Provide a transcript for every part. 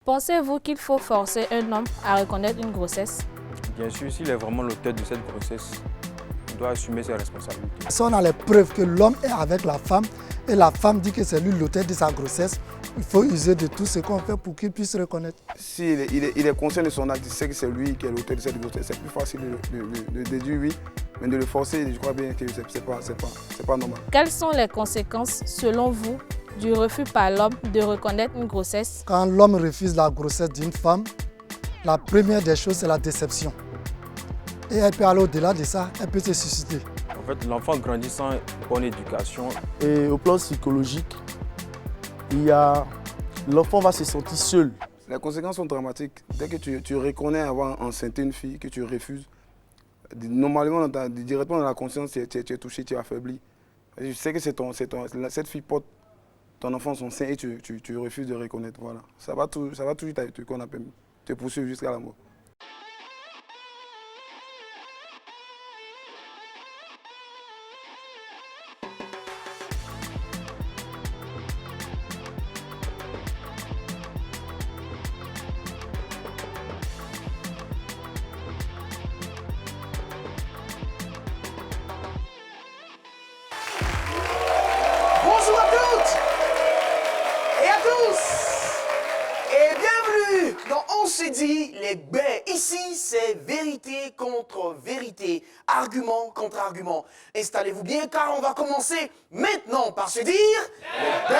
Pensez-vous qu'il faut forcer un homme à reconnaître une grossesse? Bien sûr, s'il est vraiment l'auteur de cette grossesse, il doit assumer ses responsabilités. Si on a les preuves que l'homme est avec la femme et la femme dit que c'est lui l'auteur de sa grossesse, il faut user de tout ce qu'on fait pour qu'il puisse reconnaître. S'il est conscient de son acte, il sait que c'est lui qui est l'auteur de cette grossesse. C'est plus facile de dire oui, mais de le forcer, je crois bien que c'est pas normal. Quelles sont les conséquences, selon vous, du refus par l'homme de reconnaître une grossesse? Quand l'homme refuse la grossesse d'une femme, la première des choses, c'est la déception. Et elle peut aller au-delà de ça, elle peut se suicider. En fait, l'enfant grandit sans bonne éducation. Et au plan psychologique, l'enfant va se sentir seul. Les conséquences sont dramatiques. Dès que tu reconnais avoir enceinté une fille, que tu refuses, normalement, directement dans la conscience, tu es touché, tu es affaibli. Je sais que cette fille porte ton enfant son sein et tu refuses de reconnaître. Voilà. Ça va toujours te poursuivre jusqu'à la mort. Bonjour à toutes et à tous et bienvenue dans On se dit les baies. Ici, c'est vérité contre vérité, argument contre argument. Installez-vous bien car on va commencer maintenant par se dire les baies.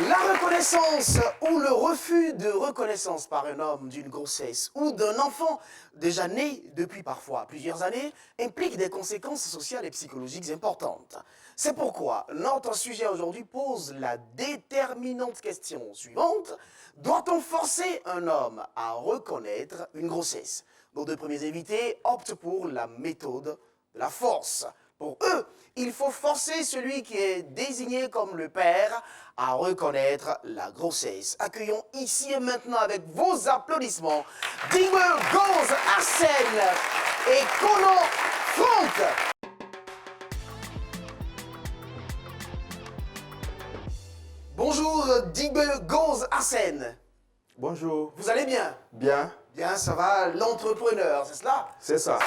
La reconnaissance ou le refus de reconnaissance par un homme d'une grossesse ou d'un enfant déjà né depuis parfois plusieurs années implique des conséquences sociales et psychologiques importantes. C'est pourquoi notre sujet aujourd'hui pose la déterminante question suivante. Doit-on forcer un homme à reconnaître une grossesse? Nos deux premiers invités optent pour la méthode de la force. Pour eux, il faut forcer celui qui est désigné comme le père à reconnaître la grossesse. Accueillons ici et maintenant avec vos applaudissements Dingbe Goz Arsène et Kono Franck. Bonjour Dingbe Goz Arsène. Bonjour. Vous allez bien? Bien. Bien, ça va, l'entrepreneur, c'est cela? C'est ça.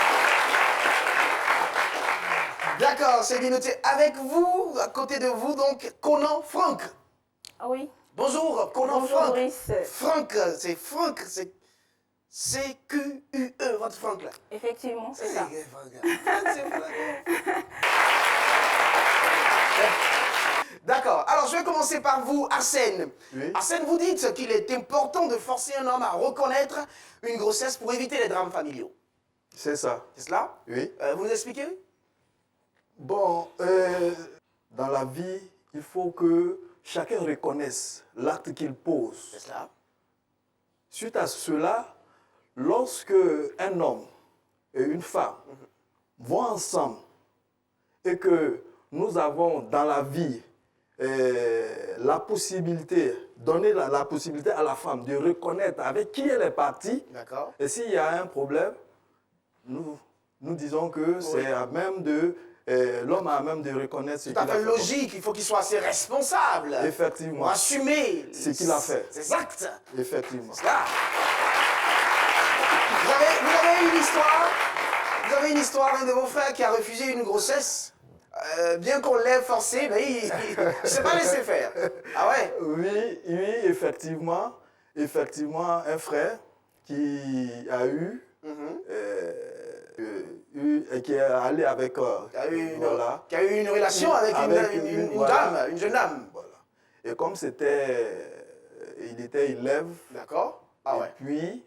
D'accord, c'est bien noté. Avec vous, à côté de vous, donc, Conan Franck. Ah oui. Bonjour, Conan Bonjour, Franck. Maurice. Franck, c'est C-Q-U-E, votre Franck, là. Effectivement, c'est ça. D'accord, alors je vais commencer par vous, Arsène. Oui. Arsène, vous dites qu'il est important de forcer un homme à reconnaître une grossesse pour éviter les drames familiaux. C'est ça. C'est cela? Oui. Vous nous expliquez? Bon, dans la vie, il faut que chacun reconnaisse l'acte qu'il pose. C'est cela. Suite à cela, lorsque un homme et une femme vont ensemble et que nous avons dans la vie la possibilité, donner la possibilité à la femme de reconnaître avec qui elle est partie, D'accord. et s'il y a un problème, nous disons que c'est à même de... l'homme a même de reconnaître ce qu'il a fait. Tout à fait logique, il faut qu'il soit assez responsable. Effectivement. Pour assumer ce qu'il a fait. Ses actes. Effectivement. Là. Vous avez une histoire. Vous avez une histoire d'un de vos frères qui a refusé une grossesse. Bien qu'on l'ait forcé, mais il ne s'est pas laissé faire. Ah ouais? Oui, effectivement. Effectivement, un frère qui a eu... qui est allé avec... qui a eu une relation avec une dame, une jeune dame. Voilà. Et comme il était élève, d'accord. Ah ouais. Et puis,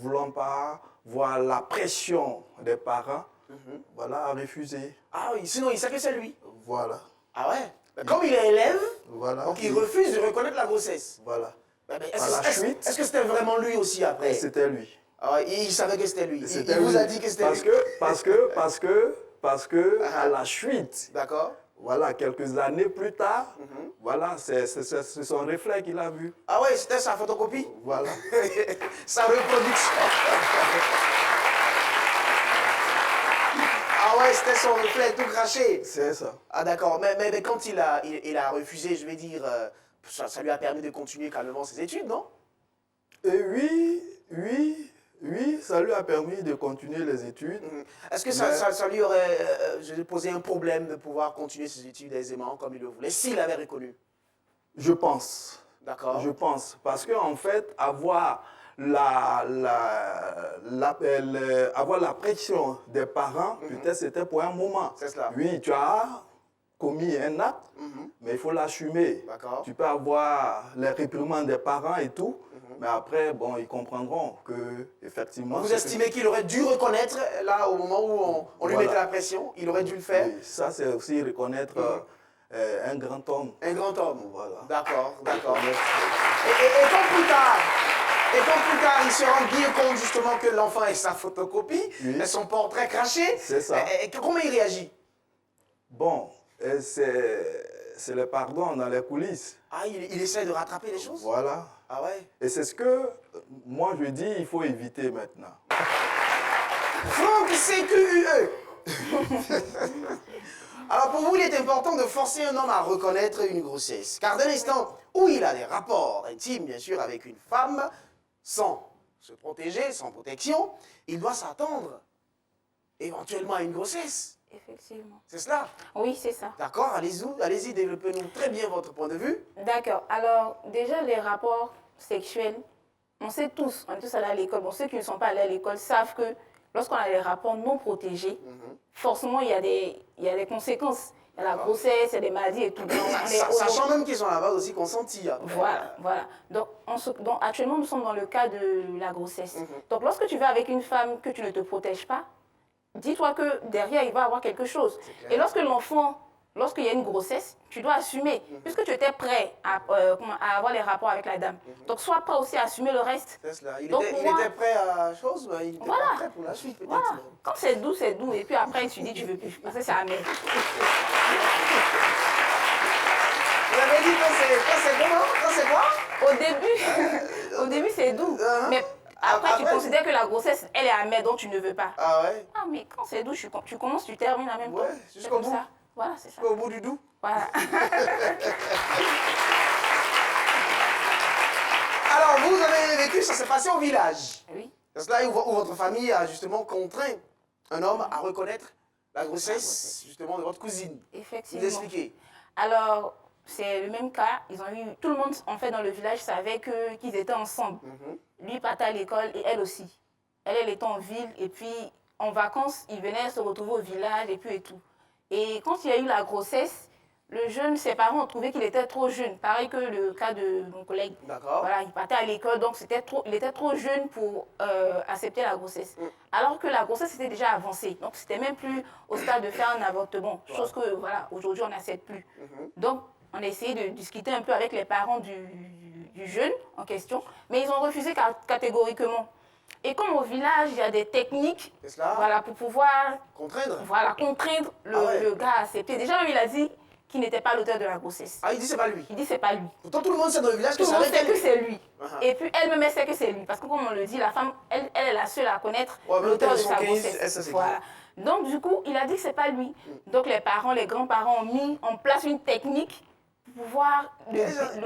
voulant pas voir la pression des parents, voilà, a refusé. Ah oui, sinon il sait que c'est lui. Voilà. Ah ouais. Comme il est élève, voilà. Donc il refuse de reconnaître la grossesse. Voilà. Est-ce que c'était vraiment lui aussi après? C'était lui. Ah ouais, il savait que c'était lui. Il vous a dit que c'était lui. Parce que à la suite, d'accord. Voilà, quelques années plus tard, voilà, c'est son reflet qu'il a vu. Ah ouais, c'était sa photocopie? Voilà. Sa reproduction. Ah ouais, ouais, c'était son reflet tout craché. C'est ça. Ah d'accord, mais quand il a refusé, je vais dire, ça lui a permis de continuer calmement ses études, non? Et oui, ça lui a permis de continuer les études. Est-ce que ça lui aurait posé un problème de pouvoir continuer ses études aisément comme il le voulait, s'il avait reconnu? Je pense. D'accord. Je pense. Parce qu'en fait, avoir avoir la pression des parents, peut-être c'était pour un moment. C'est cela. Oui, tu as commis un acte, mais il faut l'assumer. D'accord. Tu peux avoir les réprimandes des parents et tout, mais après, bon, ils comprendront que, effectivement... Vous estimez qu'il aurait dû reconnaître, là, au moment où on lui mettait la pression, il aurait dû le faire? Oui, ça, c'est aussi reconnaître un grand homme. Un grand homme. Voilà. D'accord, d'accord. Et quand plus tard, il se rend bien compte justement que l'enfant est sa photocopie, Oui. et son portrait craché, C'est ça. Comment il réagit? Bon, c'est le pardon dans les coulisses. Ah, il essaie de rattraper les choses? Voilà. Ah ouais? Et c'est ce que moi je dis, il faut éviter maintenant. Franck CQUE. Alors pour vous, il est important de forcer un homme à reconnaître une grossesse. Car dès l'instant où il a des rapports intimes, bien sûr, avec une femme, sans se protéger, sans protection, il doit s'attendre éventuellement à une grossesse. Effectivement. C'est cela? Oui, c'est ça. D'accord, allez-y, développez-nous très bien votre point de vue. D'accord. Alors, déjà, les rapports sexuels, on sait tous, on est tous allés à l'école. Bon, ceux qui ne sont pas allés à l'école savent que lorsqu'on a des rapports non protégés, forcément, il y a des conséquences. Il y a la grossesse, il y a des maladies et tout. Donc, Sachant même qu'ils sont à la base aussi consentis. Voilà, voilà. Donc, actuellement, nous sommes dans le cas de la grossesse. Donc, lorsque tu vas avec une femme que tu ne te protèges pas, dis-toi que derrière, il va y avoir quelque chose. Et lorsque lorsqu'il y a une grossesse, tu dois assumer, puisque tu étais prêt à avoir les rapports avec la dame. Donc, sois prêt aussi à assumer le reste. C'est cela. Il Donc, était prêt à la chose, mais il était Voilà. pas prêt pour la suite, peut-être. Voilà. Quand c'est doux, c'est doux. Et puis après, tu dis, tu veux plus. Parce que c'est amer. Vous avez dit quand c'est comment? Quand c'est quoi? Au début, c'est doux. Mais après, tu considères que la grossesse, elle est amère, donc tu ne veux pas. Ah ouais? Ah, mais quand c'est doux, tu commences, tu termines en même temps. Ouais, C'est jusqu'au comme bout. ça. Voilà, c'est ça. Au bout du doux. Voilà. Alors, vous avez vécu, ça s'est passé au village. Oui. C'est cela où votre famille a justement contraint un homme à reconnaître la grossesse, justement, de votre cousine. Effectivement. Vous expliquez. Alors, c'est le même cas. Ils ont eu, tout le monde, en fait, dans le village savait qu'ils étaient ensemble. Lui partait à l'école et elle aussi. Elle était en ville et puis en vacances, ils venaient se retrouver au village et puis et tout. Et quand il y a eu la grossesse, ses parents ont trouvé qu'il était trop jeune. Pareil que le cas de mon collègue. D'accord. Voilà, il partait à l'école, donc il était trop jeune pour accepter la grossesse. Alors que la grossesse était déjà avancée. Donc, c'était même plus au stade de faire un avortement. Chose que, voilà, aujourd'hui, on n'accepte plus. Donc, on a essayé de discuter un peu avec les parents du jeune en question, mais ils ont refusé catégoriquement. Et comme au village, il y a des techniques, voilà, pour pouvoir contraindre le gars à accepter. Déjà, même, il a dit qu'il n'était pas l'auteur de la grossesse. Ah, il dit c'est pas lui. Il dit c'est pas lui. Pourtant, tout le monde sait dans le village que tout le monde c'est sait que c'est lui. Et Et puis elle-même, elle sait que c'est lui. Parce que comme on le dit, la femme, elle est la seule à connaître l'auteur de sa grossesse. Voilà. Donc, du coup, il a dit que c'est pas lui. Donc, les parents, les grands-parents ont mis en place une technique pour pouvoir...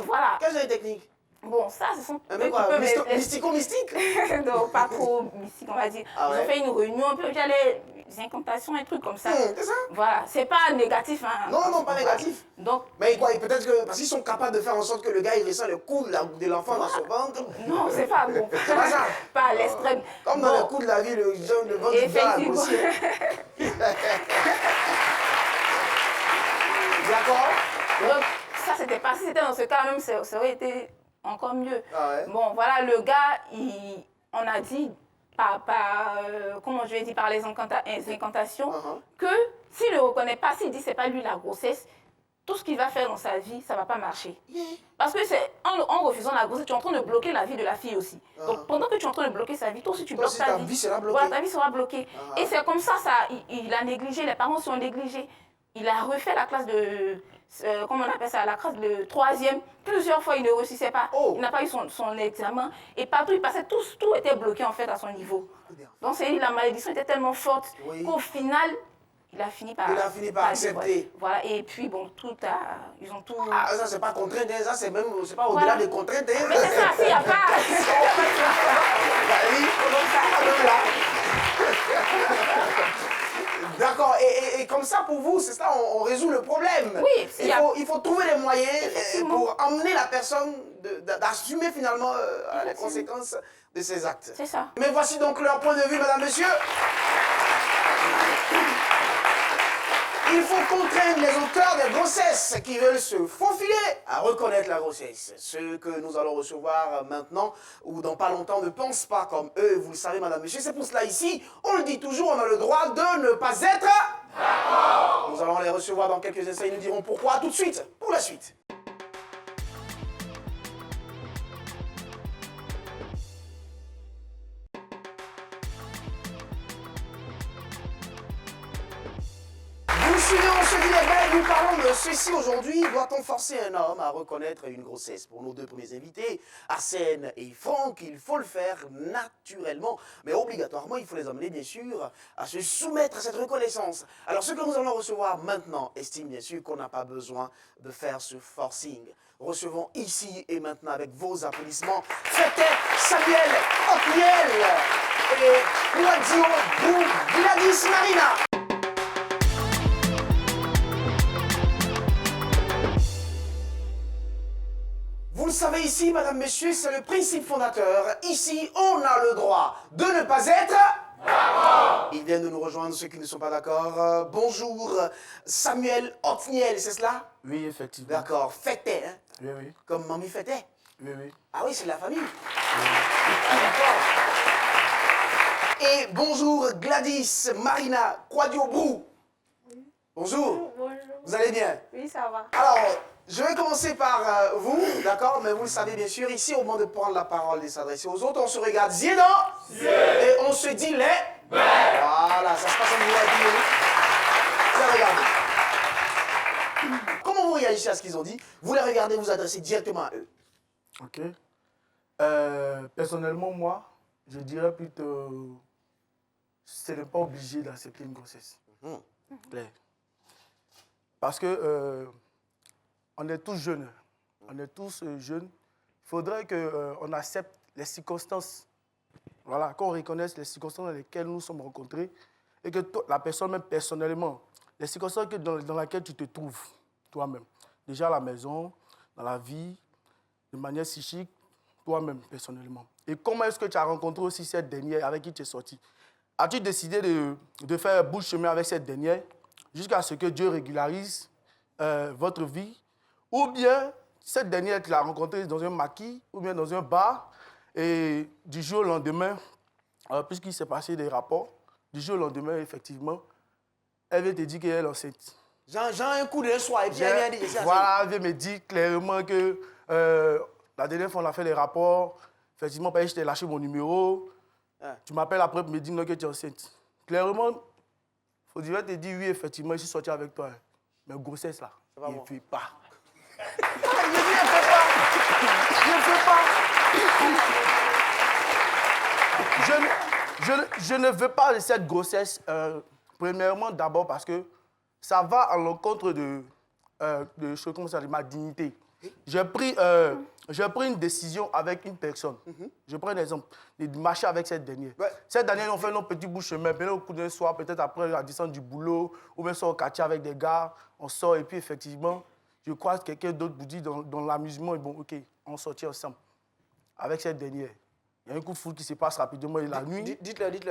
Voilà. Quelle est la technique? Bon, ça, ce sont... Mystico-mystique? Non, pas trop mystique, on va dire. Ah ouais? Ils ont fait une réunion, un peu, il y a les incantations, un truc comme ça. C'est ça? Voilà, c'est pas négatif. Hein. Non, non, pas négatif. Donc, mais quoi, peut-être que... Parce qu'ils sont capables de faire en sorte que le gars, il ressent le coup de l'enfant dans son ventre. Non, c'est pas bon. C'est pas ça? Pas à l'extrême. Comme dans le coup de la vie, le ventre du gars a grossi. D'accord? Donc, ça, c'était pas... Si c'était dans ce cas même, ça aurait été encore mieux. Ah ouais? Bon, voilà, le gars, on a dit, comment je vais dire, par les incantations, que s'il ne le reconnaît pas, s'il dit que ce n'est pas lui la grossesse, tout ce qu'il va faire dans sa vie, ça ne va pas marcher. Parce que c'est en refusant la grossesse, tu es en train de bloquer la vie de la fille aussi. Donc pendant que tu es en train de bloquer sa vie, toi aussi tu bloques ta vie. Voilà, ta vie sera bloquée. Et c'est comme ça, il a négligé, les parents sont négligés. Il a refait la classe de... comment on appelle ça, la classe de 3e. Plusieurs fois, il ne réussissait pas. Il n'a pas eu son examen. Et partout, il passait, tout était bloqué en fait à son niveau. Donc, la malédiction était tellement forte qu'au final, il a fini par accepter. Voilà, et puis bon, ils ont tout... Ah, ça c'est pas contrainte, hein, ça c'est même, c'est pas au-delà des contraintes. Hein. Mais c'est ça, s'il n'y a pas... D'accord, et comme ça pour vous, c'est ça, on résout le problème. Oui, il faut trouver les moyens pour emmener la personne d'assumer finalement les conséquences de ses actes. C'est ça. Mais voici donc leur point de vue, madame, monsieur. Il faut contraindre les auteurs de grossesse qui veulent se faufiler à reconnaître la grossesse. Ceux que nous allons recevoir maintenant ou dans pas longtemps ne pensent pas comme eux, vous le savez, madame, monsieur. C'est pour cela ici, on le dit toujours, on a le droit de ne pas être d'accord. Nous allons les recevoir dans quelques instants, ils nous diront pourquoi. Tout de suite, pour la suite. On se dit les belles, nous parlons de ceci aujourd'hui. Doit-on forcer un homme à reconnaître une grossesse? Pour nos deux premiers invités, Arsène et Franck, il faut le faire naturellement. Mais obligatoirement, il faut les amener, bien sûr, à se soumettre à cette reconnaissance. Alors, ceux que nous allons recevoir maintenant estiment, bien sûr, qu'on n'a pas besoin de faire ce forcing. Recevons ici et maintenant, avec vos applaudissements, c'était Samuel Othniel et Claudio Brou Gladys Marina. Vous le savez ici, madame, messieurs, c'est le principe fondateur. Ici, on a le droit de ne pas être d'accord. Ils viennent de nous rejoindre, ceux qui ne sont pas d'accord. Bonjour, Samuel Othniel, c'est cela? Oui, effectivement. D'accord, Fêté, hein? Oui, oui. Comme Mamie Fêté? Oui, oui. Ah oui, c'est de la famille. Ah, d'accord. Et bonjour, Gladys Marina Quadio Brou. Oui. Bonjour. Bonjour. Vous allez bien? Oui, ça va. Alors, je vais commencer par vous, d'accord? Mais vous le savez bien sûr, ici, au moment de prendre la parole et s'adresser aux autres, on se regarde yeux et on se dit les... Voilà, ça se passe en direct. Vous regardez. Comment vous réagissez à ce qu'ils ont dit? Vous les regardez, vous adressez directement à eux. Ok. Personnellement, moi, je dirais plutôt... Ce n'est pas obligé d'accepter une grossesse. Claire. Parce que... on est tous jeunes. On est tous jeunes. Il faudrait qu'on accepte les circonstances. Voilà, qu'on reconnaisse les circonstances dans lesquelles nous sommes rencontrés et que la personne, même personnellement, les circonstances dans lesquelles tu te trouves, toi-même. Déjà à la maison, dans la vie, de manière psychique, toi-même, personnellement. Et comment est-ce que tu as rencontré aussi cette dernière avec qui tu es sorti? As-tu décidé de faire bout de chemin avec cette dernière jusqu'à ce que Dieu régularise votre vie? Ou bien, cette dernière, tu l'as rencontrée dans un maquis ou bien dans un bar, et du jour au lendemain, puisqu'il s'est passé des rapports, du jour au lendemain, effectivement, elle vient te dire qu'elle est enceinte. Genre un coup de soir, et puis elle vient dire... Voilà, elle vient me dire clairement que la dernière fois, on a fait les rapports, effectivement, parce que je t'ai lâché mon numéro, tu m'appelles après pour me dire que tu es enceinte. Clairement, il faudrait te dire, oui, effectivement, je suis sorti avec toi. Mais grossesse, là, il ne fait pas. Je ne veux pas de cette grossesse, premièrement, d'abord parce que ça va à l'encontre de ma dignité. J'ai pris une décision avec une personne. Je prends un exemple, de marcher avec cette dernière. Cette dernière, on fait nos petits bouts de chemin, au coup d'un soir, peut-être après la descente du boulot, ou bien sur au quartier avec des gars, on sort et puis effectivement, je croise quelqu'un d'autre vous dit dans l'amusement, et bon, ok, on sortit ensemble. Avec cette dernière. Il y a un coup de foudre qui se passe rapidement la nuit. Dites-le. Il y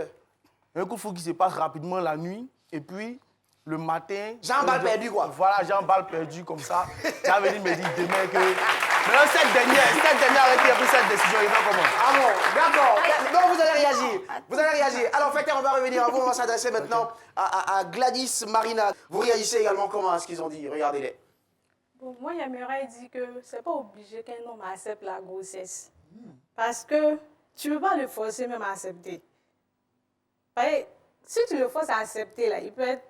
a un coup de foudre qui se passe rapidement la nuit, et puis le matin... Jean balle perdu, quoi. Voilà, Jean balle perdu, comme ça. Ça veut dire, me dit demain que... Maintenant, cette dernière avec qui a pris cette décision, il va comment? Ah bon, d'accord. Donc, vous allez réagir. Vous allez réagir. Alors, Fêté, on va revenir à vous. On va s'adresser maintenant à Gladys Marina. Vous réagissez également comment à ce qu'ils ont dit? Regardez-les. Bon, moi, j'aimerais dire que c'est pas obligé qu'un homme accepte la grossesse. Parce que tu ne peux pas le forcer même à accepter. Si tu le forces à accepter, là, il peut être...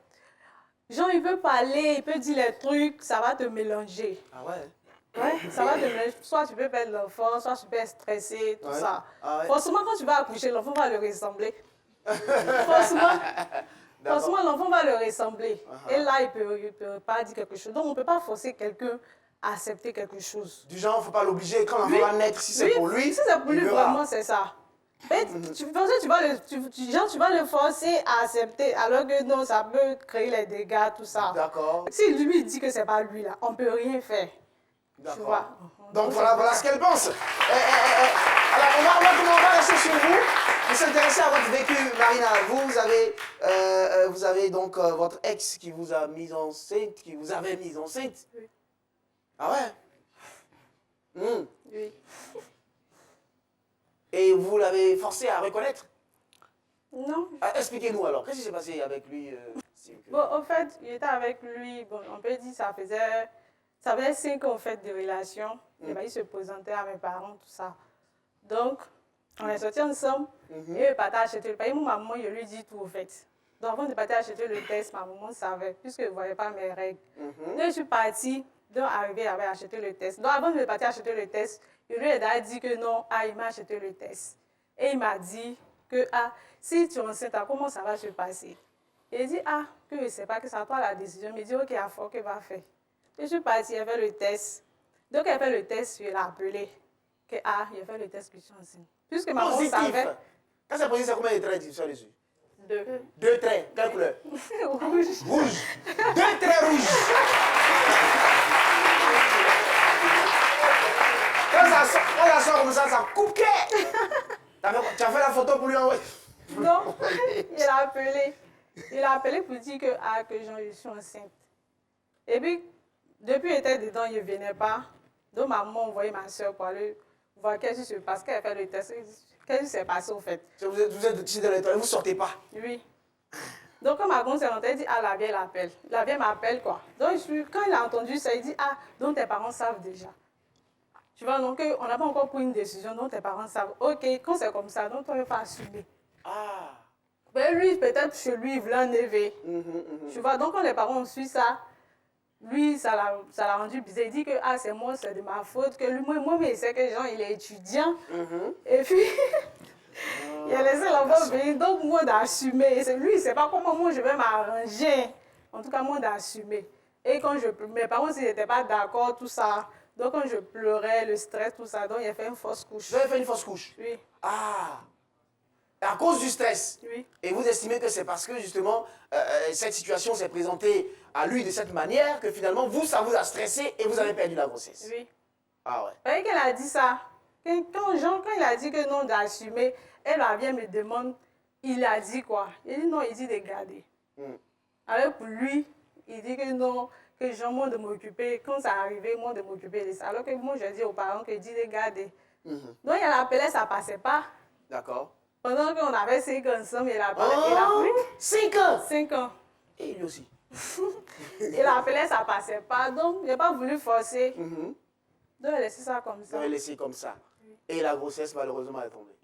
Genre, il peut parler, il peut dire les trucs, ça va te mélanger. Ah ouais? Ouais, ça va te mélanger. Soit tu peux perdre l'enfant, soit tu peux être stressé, tout ça. Ah ouais. Forcément, quand tu vas accoucher, l'enfant va le ressembler. Forcément. Forcément, l'enfant va le ressembler. Et là, il ne peut pas dire quelque chose. Donc, on ne peut pas forcer quelqu'un à accepter quelque chose. Du genre, il ne faut pas l'obliger. Quand l'enfant va naître, si c'est pour lui, si c'est pour lui, vraiment, c'est ça. Mais tu vas le forcer à accepter, alors que non, ça peut créer les dégâts, tout ça. D'accord. Si lui dit que c'est pas lui, là, on ne peut rien faire. Tu vois. Donc voilà ce qu'elle pense. Alors, on va rester sur vous. Vous s'intéressez à votre vécu, Marina. Vous avez donc votre ex qui vous a mise enceinte, qui vous avait mise enceinte. Oui. Ah ouais? Oui. Et vous l'avez forcé à reconnaître? Non. Expliquez-nous alors, qu'est-ce qui s'est passé avec lui Bon, en fait, il était avec lui, bon, on peut dire ça faisait 5 ans en fait, de relation. Et ben, il se présentait à mes parents, tout ça. Donc, on est sortis ensemble et il partait acheter le papier. Mon maman, je lui dis tout en fait. Donc, avant de partir acheter le test, ma maman savait, puisqu'elle ne voyait pas mes règles. Donc, je suis partie, donc arrivé, j'avais acheté le test. Donc, avant de partir acheter le test, je lui ai dit que non, il m'a acheté le test. Et il m'a dit que, si tu es enceinte, comment ça va se passer? Et il dit, que je ne sais pas, que ça toi la décision. Il me dit, ok, à fort, que va faire? Et je suis partie, elle fait le test. Donc, elle fait le test, je l'ai appelé. Que, il a fait le test que je suis enceinte. Puisque ma maman savait. Quand c'est positif, c'est combien de traits sur dessus? 2. 2 traits. Quelle couleur? Rouge. Rouge. 2 traits rouges. Quand ça sort comme ça coupe. Tu as fait la photo pour lui envoyer? Non, il a appelé. Il a appelé pour dire que je suis enceinte. Et puis, depuis qu'il était dedans, il ne venait pas. Donc, ma maman envoyait ma soeur pour aller voir qu'est-ce qui se passe. Qu'elle a fait le test. Qu'est-ce qui s'est passé, au fait? Vous êtes ici dans l'étoile, vous ne sortez pas? Oui. Donc, quand ma grande s'est rentrée, elle dit, la vieille l'appelle. La vieille m'appelle, quoi. Donc, quand il a entendu ça, il dit, donc tes parents savent déjà. Tu vois, donc, on n'a pas encore pris une décision, donc tes parents savent. Ok, quand c'est comme ça, donc on ne va pas assumer. Mais lui, peut-être chez lui, il voulait un éveil. Tu vois, donc quand les parents ont su ça, lui, ça l'a rendu bizarre. Il dit que c'est moi, c'est de ma faute. Que lui, moi, mais il sait que Jean, il est étudiant. Et puis, il a laissé l'enfant venir. Donc, moi, d'assumer. Lui, il ne sait pas comment moi, je vais m'arranger. En tout cas, moi, d'assumer. Et quand mes parents, ils n'étaient pas d'accord, tout ça. Donc, quand je pleurais, le stress, tout ça, donc il a fait une fausse couche. Vous avez fait une fausse couche? Oui. À cause du stress? Oui. Et vous estimez que c'est parce que, justement, cette situation s'est présentée à lui de cette manière que, finalement, ça vous a stressé et vous avez perdu la grossesse? Oui. Ah ouais. Vous voyez qu'elle a dit ça. Quand il a dit que non, d'assumer, elle vient me demander, il a dit quoi? Il dit non, il dit de garder. Alors, pour lui, il dit que non, que Jean, moi, de m'occuper, quand ça arrivait, moi, de m'occuper de ça. Alors que moi, je dis aux parents que dit de garder. Donc, il appelait, ça ne passait pas. D'accord. Pendant qu'on avait 5 ans ensemble, il appelait. 5 ans? 5 ans. Et lui aussi. Il appelait, ça ne passait pas. Donc, je n'ai pas voulu forcer. Donc, il a laissé ça comme ça. Il a laissé comme ça. Et la grossesse, malheureusement, est tombée.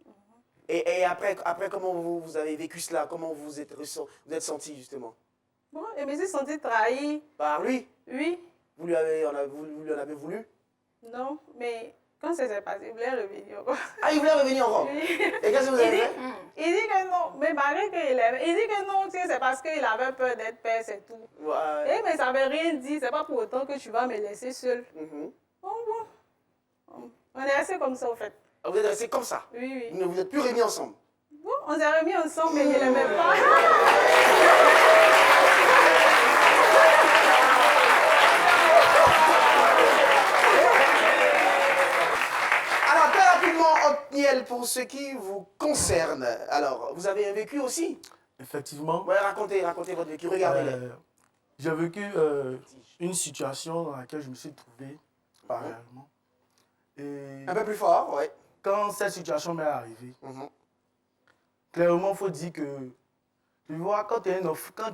Et après, comment vous avez vécu cela? Comment vous êtes senti, justement? Bon, je me suis sentie trahie. Par lui? Oui. Vous lui en avez voulu? Non, mais quand ça s'est passé, il voulait revenir. Il voulait revenir encore? Oui. Et qu'est-ce que vous avez fait? Il dit que non, mais malgré qu'il aimait. Il dit que non, c'est parce qu'il avait peur d'être père, c'est tout. Ouais. Mais ça ne veut rien dire, c'est pas pour autant que tu vas me laisser seule. Bon. On est restés comme ça, au fait. Vous êtes restés comme ça? Oui. Vous ne vous êtes plus remis ensemble? Bon, on s'est remis ensemble, mais il ne l'aimait pas. Alors, très rapidement, Otniel, pour ce qui vous concerne, alors, vous avez un vécu aussi? Effectivement. Ouais, racontez votre vécu, regardez-les. J'ai vécu une situation dans laquelle je me suis trouvé parallèlement. Et un peu plus fort, ouais. Quand cette situation m'est arrivée, clairement, il faut dire que, tu vois, quand tu es un enfant,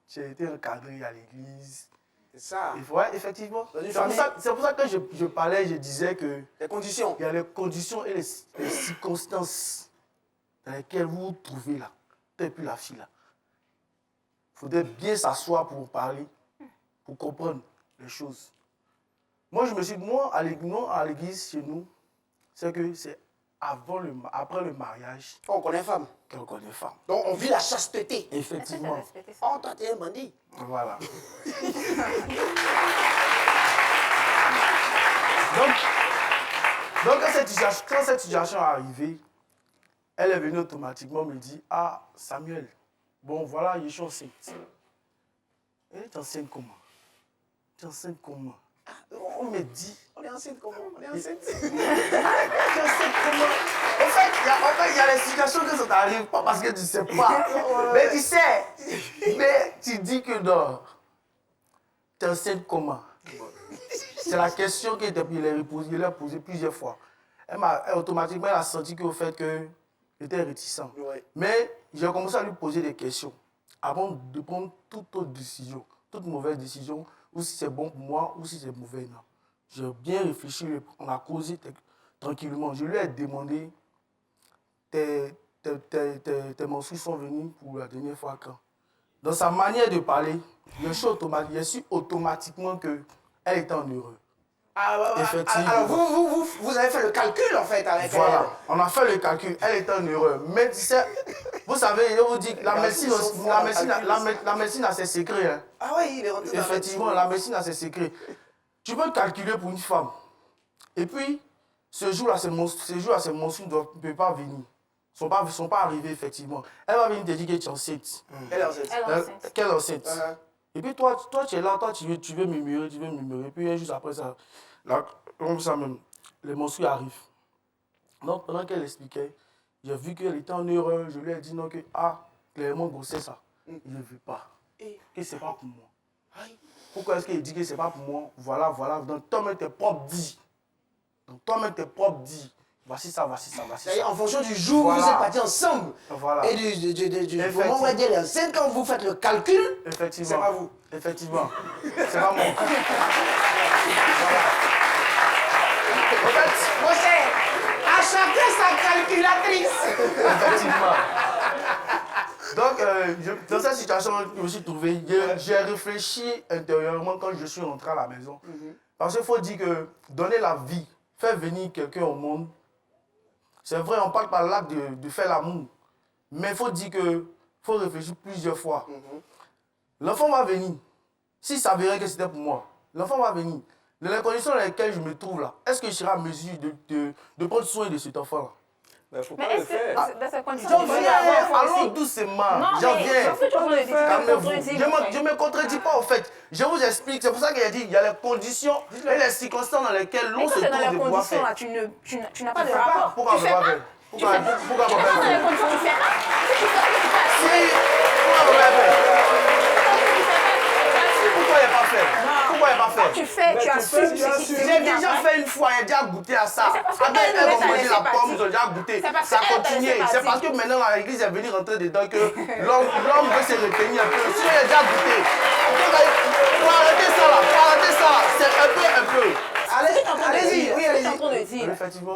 tu as été encadré à l'église. C'est ça. Ouais, effectivement. C'est pour ça que je parlais, je disais que... Les conditions. Il y a les conditions et les circonstances dans lesquelles vous vous trouvez là. Tu n'es plus la fille là. Il faudrait bien s'asseoir pour parler, pour comprendre les choses. Moi, à l'église, chez nous, c'est que c'est après le mariage, On connaît femme. qu'on connaît femme. Donc on vit la chasteté. Effectivement. Oh, toi, t'es un bandit. Voilà. donc quand cette situation est arrivée, elle est venue automatiquement me dire, ah, Samuel, bon, voilà, je suis enceinte. Elle est enceinte comment? Tu es enceinte comment? On me dit. On est enceinte comment? On est enceinte. Tu es enceinte comment? En fait, il y a des situations que ça t'arrive pas parce que tu ne sais pas. Mais tu sais. Mais tu dis que non. Tu es enceinte comment? C'est la question qu'il a posée plusieurs fois. Automatiquement, elle a senti qu'au fait que j'étais réticent. Ouais. Mais j'ai commencé à lui poser des questions avant de prendre toute autre décision, toute mauvaise décision, ou si c'est bon pour moi, ou si c'est mauvais. Non. J'ai bien réfléchi, on a causé tranquillement. Je lui ai demandé, tes menstrues sont venues pour la dernière fois quand? Dans sa manière de parler, je suis automatiquement qu'elle était en heureux. Effectivement. Alors vous avez fait le calcul en fait avec elle. Voilà, on a fait le calcul, elle était en heureux. Mais tu sais, vous savez, je vous dis, la médecine a ses secrets. Hein. Ah oui, il est rentré dans Effectivement, la médecine a ses secrets. Tu peux calculer pour une femme. Et puis, ce jour-là, ces menstrues ne peuvent pas venir. Ils ne sont pas arrivés, effectivement. Elle va venir te dire que tu es enceinte. Elle est enceinte. Qu'elle est enceinte. Et puis toi, tu es là, toi, tu veux murmurer. Et puis, juste après ça, là, comme ça même, les menstrues arrivent. Donc, pendant qu'elle expliquait, j'ai vu qu'elle était en erreur. Je lui ai dit non, que, clairement, grossesse, ça. Il ne veut pas. Que ce n'est pas pour moi. Pourquoi est-ce qu'il dit que ce n'est pas pour moi? Voilà. Donc, toi-même, tes propres dit. Voici ça. En fonction du jour où vous êtes partis ensemble et du moment où elle est enceinte, quand vous faites le calcul, c'est pas vous. Effectivement. C'est pas moi. En fait, mon cher, à chacun sa calculatrice. Effectivement. Donc, dans cette situation, je me suis trouvé, j'ai réfléchi intérieurement quand je suis rentré à la maison. Parce qu'il faut dire que donner la vie, faire venir quelqu'un au monde, c'est vrai, on parle par l'acte de faire l'amour. Mais il faut dire qu'il faut réfléchir plusieurs fois. L'enfant va venir. S'il s'avérait que c'était pour moi, l'enfant va venir. Dans les conditions dans lesquelles je me trouve là, est-ce que je serai en mesure de prendre soin de cet enfant-là? Mais est-ce que dans ces conditions, allons doucement. J'en viens. Je ne me contredis pas, en fait. Je vous explique. C'est pour ça qu'il a dit il y a les conditions et les circonstances dans lesquelles l'on se trouve de pouvoir faire. Mais quand tu es dans les conditions, tu n'as pas de rapport. Pourquoi je ne peux pas faire? Pourquoi je ne peux pas faire? Dans les conditions, tu fais pas. Pourquoi il n'y a pas fait? Pourquoi il n'y a pas fait? Tu fais, tu assumes. J'ai déjà fait une fois, j'ai déjà goûté à ça. Elle va manger la pomme, j'ai déjà goûté. Ça a continué. C'est parce que maintenant l'église est venue rentrer dedans que l'homme veut se retenir un peu. Sinon, il a déjà goûté. Faut arrêter ça là, c'est un peu. Allez-y, oui, allez-y. Ce que tu es en train de dire,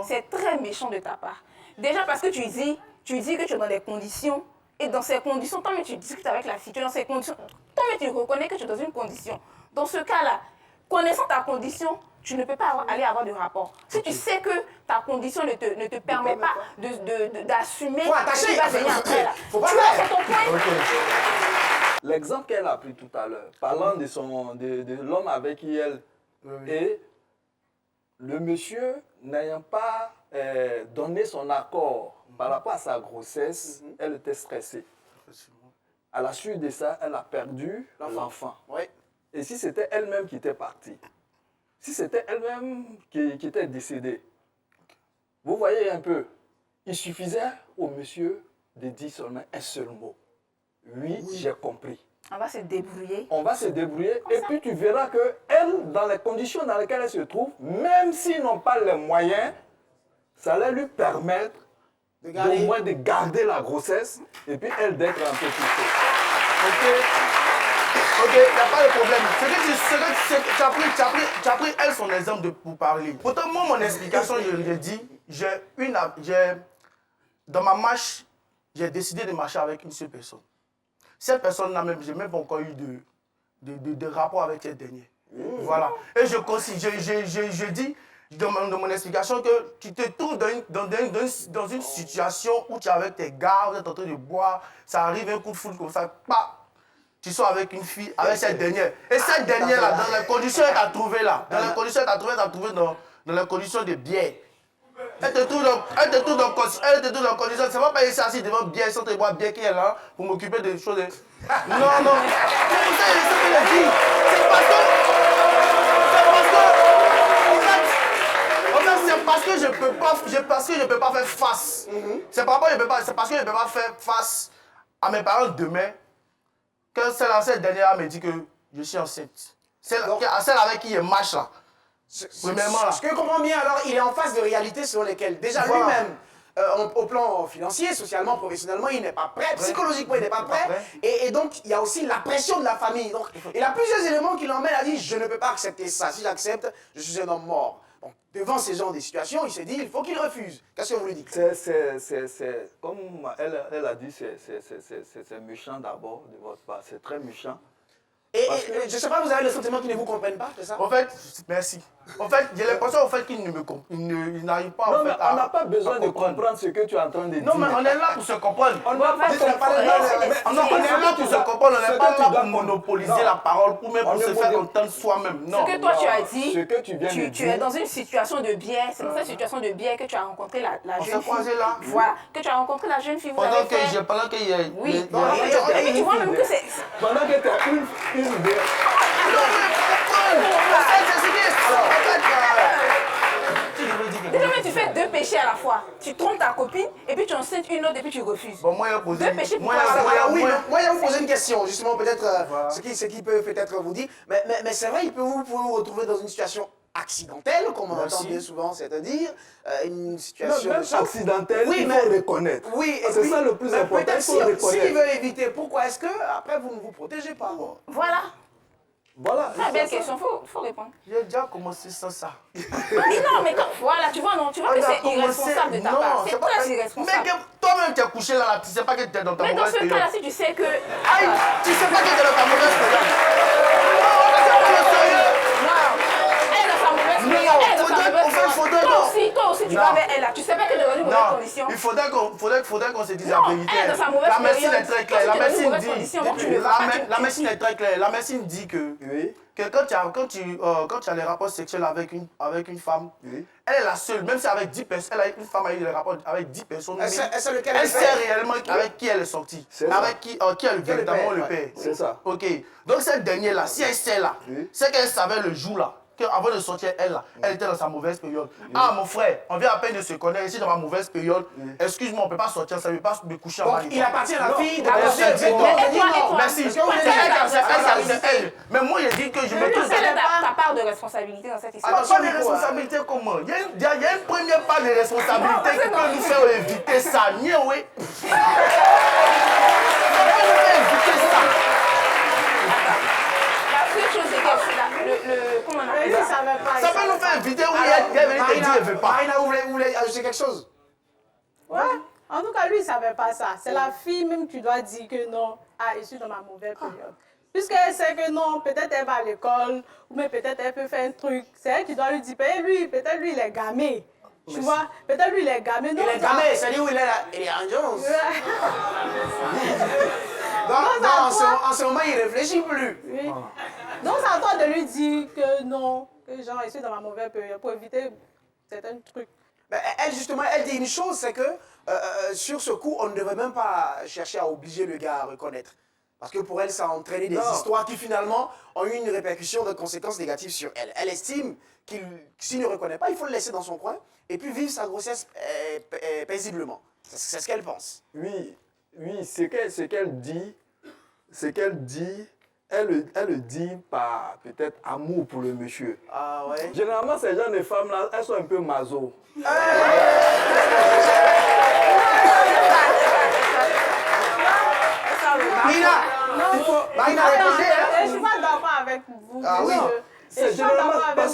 c'est très méchant de ta part. Déjà parce que tu dis que tu es dans des conditions, et dans ces conditions, tant que tu discutes avec la fille, tu es dans ces conditions, tant que tu reconnais que tu es dans une condition. Dans ce cas-là, connaissant ta condition, tu ne peux pas aller avoir de rapport. Si tu sais que ta condition ne te permet pas d'assumer ce qui va venir après là, tu as ton point. L'exemple qu'elle a pris tout à l'heure, parlant de l'homme avec qui elle est, le monsieur n'ayant pas donné son accord par rapport à sa grossesse, elle était stressée. À la suite de ça, elle a perdu l'enfant. Et si c'était elle-même qui était partie, si c'était elle-même qui était décédée, vous voyez un peu, il suffisait au monsieur de dire seulement un seul mot. Oui, j'ai compris. On va se débrouiller. On va se débrouiller et puis tu verras que elle, dans les conditions dans lesquelles elle se trouve, même s'ils n'ont pas les moyens, ça allait lui permettre au moins de garder la grossesse et puis elle d'être un peu plus tôt. Ok, il n'y a pas de problème. Tu as pris elle son exemple pour parler. Pourtant, moi, mon explication, je l'ai dit, dans ma marche, j'ai décidé de marcher avec une seule personne. Cette personne-là, je n'ai même pas encore eu de rapport avec cette dernière. Voilà. Et je dis, de mon explication que tu te trouves dans une situation où tu es avec tes gars, vous êtes en train de boire, ça arrive un coup de foudre comme ça, bah, tu sors avec une fille, avec cette dernière. Et cette dernière-là, dans les conditions qu'elle t'a trouvées là, dans les conditions qu'elle t'a trouvées dans les conditions de bière. Elle te trouve dans condition, c'est pas ici assis devant bière, sans te boire bière qui est là pour m'occuper des choses. Non, non. C'est pour ça que je le dis. C'est parce que je peux pas faire face. C'est parce que je peux pas faire face à mes parents demain que cette dernière me dit que je suis enceinte. Celle avec qui il marche là. Premièrement là. Ce que je comprends bien, alors, il est en face de réalités selon lesquelles, déjà lui-même, au plan financier, socialement, professionnellement, il n'est pas prêt, psychologiquement, il n'est pas prêt. Et donc, il y a aussi la pression de la famille. Donc, il a plusieurs éléments qui l'emmènent à dire, je ne peux pas accepter ça. Si j'accepte, je suis un homme mort. Donc, devant ces genres de situations, il se dit, il faut qu'il refuse. Qu'est-ce que vous lui dites? C'est comme elle a dit, c'est méchant d'abord de votre part, c'est très méchant. Et je ne sais pas, vous avez le sentiment qu'ils ne vous comprennent pas, c'est ça? En fait, merci. En fait, j'ai l'impression qu'ils n'arrivent pas non, on n'a pas besoin de comprendre ce que tu es en train de dire. Non, mais on est là pour se comprendre. On est là pour se comprendre, on n'est pas là pour monopoliser la parole, pour même pour se faire entendre soi-même. Ce que toi tu as dit, ce que tu viens de dire. Tu es dans une situation de biais, c'est dans cette situation de biais que tu as rencontré la jeune fille. On s'est croisés là. Voilà, que tu as rencontré la jeune fille. Pendant qu'il y a... Oui, et tu vois même que c'est... Pendant que tu as une biais. Déjà, mais tu fais deux péchés à la fois. Tu trompes ta copine et puis tu enceintes une autre et puis tu refuses. Bon, moi, il y a posé deux péchés pour moi, je vais vous poser une question, justement, peut-être ce qui peut peut-être vous dire. Mais c'est vrai, vous pouvez vous retrouver dans une situation accidentelle, comme on entend bien souvent, c'est-à-dire une situation... Même accidentelle, oui, il faut reconnaître. Oui, c'est ça le plus important, il faut reconnaître. S'il veut éviter, pourquoi est-ce que après vous ne vous protégez pas? Voilà. Voilà. C'est une belle question, faut répondre. J'ai déjà commencé sans ça. Mais non, mais voilà, tu vois que c'est irresponsable de ta part. C'est très irresponsable. Mais toi-même, tu es couché là, tu sais pas que tu es dans ta mauvaise période. Mais dans ce cas-là, si tu sais que... Aïe, tu sais pas que tu es dans ta mauvaise période. Toi aussi, tu vas avec elle là. Tu sais pas que tu es dans une mauvaise condition. Il faudrait qu'on se dise la vérité. Elle est dans sa mauvaise la médecine période. est très claire. La médecine est très claire. La médecine dit que quand tu as les rapports sexuels avec une femme, elle est la seule, même si avec 10 personnes, une femme a eu des rapports avec 10 personnes, elle sait réellement avec qui elle est sortie, avec qui elle véritablement le père. C'est ça. Ok. Donc cette dernière là, si elle sait là, c'est qu'elle savait le jour là. Avant de sortir, elle était dans sa mauvaise période. Ah, mon frère, on vient à peine de se connaître, ici dans ma mauvaise période. Excuse-moi, on ne peut pas sortir, ça ne veut pas me coucher en bas. Il appartient à la fille de Merci. Mais moi, j'ai dit que je me trouve. Quelle est ta part de responsabilité dans cette histoire? Pas de responsabilité comment? Il y a une première part de responsabilité qui peut nous faire éviter ça. Oui. Ça peut nous faire éviter ça. Comment on appelle ça? Ça peut nous faire éviter où il y a vérité dit elle ne veut pas. Marina, vous voulez ajouter quelque chose? Ouais. En tout cas, lui, il ne savait pas ça. C'est la fille même qui doit dire que non, je suis dans ma mauvaise période. Puisqu'elle sait que non, peut-être elle va à l'école, ou même peut-être elle peut faire un truc. C'est elle qui doit lui dire, peut-être lui, il est gamé. Tu vois, peut-être lui, il est gamé. Il est gamé, c'est-à-dire où il est là? Il est en Jones. En ce moment, il ne réfléchit plus. Oui. Donc, c'est à toi de lui dire que non, que genre, je suis dans ma mauvaise période pour éviter certains trucs. Elle, justement, elle dit une chose, c'est que sur ce coup, on ne devrait même pas chercher à obliger le gars à reconnaître. Parce que pour elle, ça a entraîné des histoires qui finalement ont eu une répercussion de conséquences négatives sur elle. Elle estime qu'il, s'il ne reconnaît pas, il faut le laisser dans son coin et puis vivre sa grossesse paisiblement. C'est ce qu'elle pense. Oui, ce qu'elle dit, elle le dit par peut-être amour pour le monsieur. Ah ouais. Généralement, ces genre de femmes-là, elles sont un peu maso. Marina, je ne suis pas d'accord avec vous. Ah oui. C'est généralement parce